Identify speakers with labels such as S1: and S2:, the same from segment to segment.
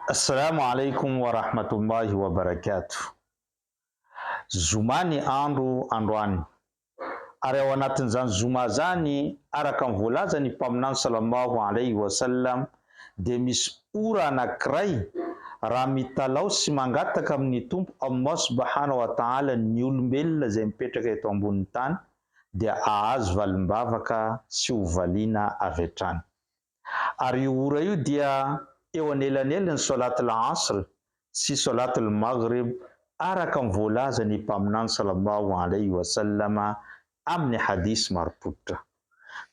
S1: Assalamu alaikum wa rahmatullahi wa barakatuh. Zomany andro androany. Ary ao anatin'izany zoma zany, araka ny voalazany mpaminany sallallahu alaihi wasallam, dia misy ora anankiray raha mitalao sy mangataka amin'ny tompo Allah subhanahu wa ta'ala ny olombelona izay mipetraka eto ambonin'ny tany dia ahazo valimbavaka sy hovaliana avy hatrany. Ary io ora io dia eo anelanelan'ny salatul asr sy salatul maghrib araka ny voalazany mpaminany sallallahu alaihi wasallama amin'ny hadisy marim-pototra.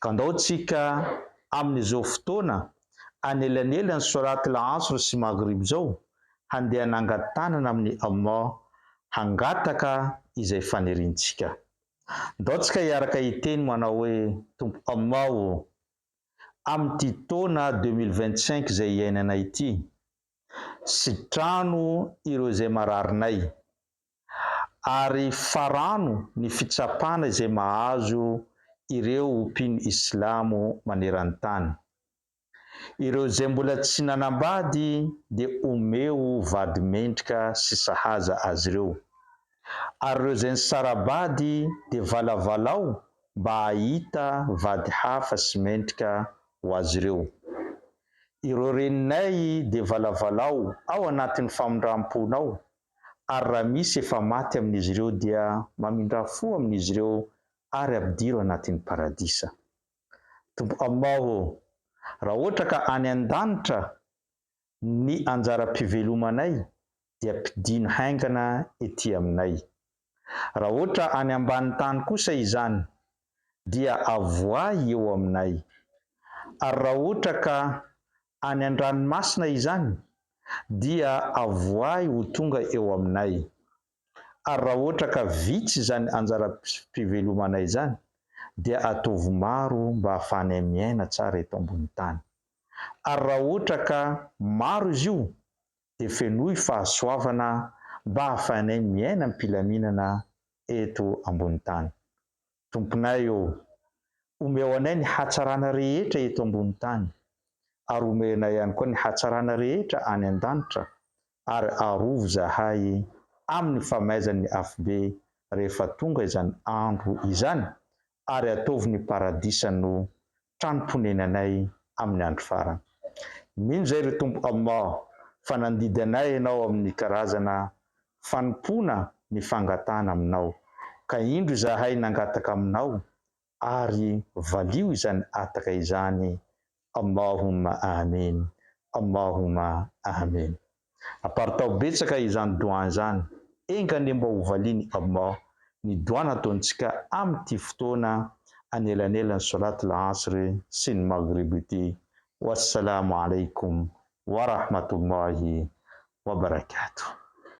S1: Ka andao tsika amin'izao fotoana anelanelan'ny salatul asr sy maghrib zao handeha nangatanana amin'ny Allah hangataka izay faniriantsika. Ndao tsika hiaraka hiteny manao hoe tompo Allah amin'ity taona 2025 izay iainana ity, sitrano ireo izay mararinay, ary farano ny fitsapana izay mahazo ireo mpino islamo maneran-tany. Ireo izay mbola tsy nanambady dia omeo vady mendrika sy sahaza azy ireo. Ary ireo izay nisarabady dia valavalao mba hahita vady hafa sy mendrika ho azy ireo. Ireo reninay dia valavalao ao anatin'ny famindram-ponao, ary raha misy efa maty amin'izy ireo dia mamindra fo amin'izy ireo ary ampidiro anatin'ny paradisa. Tompo Allah, raha ohatra ka any an-danitra ny anjara-pivelomanay dia ampidino haingana ety aminay. Raha ohatra any ambany tany kosa izany dia avoay eo aminay. Ary raha ohatra ka any an-dranomasina izany dia avoay ho tonga eo aminay. Ary raha ohatra ka vitsy izany anjara-pivelomanay izany dia ataovy maro mba hahafahanay miaina tsara eto ambony tany. Ary raha ohatra ka maro izy io dia fenoy fahasoavana mba hahafahanay miaina am-pilaminana eto ambony tany. Tomponay omeo anay ny hatsarana rehetra eto ambony tany, ary omenay ihany koa ny hatsarana rehetra any an-danitra, ary arovo zahay amin'ny famaizan'ny afobe rehefa tonga izany andro izany, ary ataovy ny paradisa no tranom-ponenanay amin'ny andro farany. Mino zay ry tompo Allah fa nandidy anay ianao amin'ny karazana fanompona ny fangatana aminao, ka indro zahay nangataka aminao ary valio izany ataka izany. Allahumma amin, Allahumma amin. Aparitao betsaka izany doa izany, engany mba hovaliany Allah ny doa nataontsika amin'ity fotoana anelanelan'ny salatul asr sy ny maghrib ity. Wassalamu alaikum wa rahmatullahi wa barakatuh.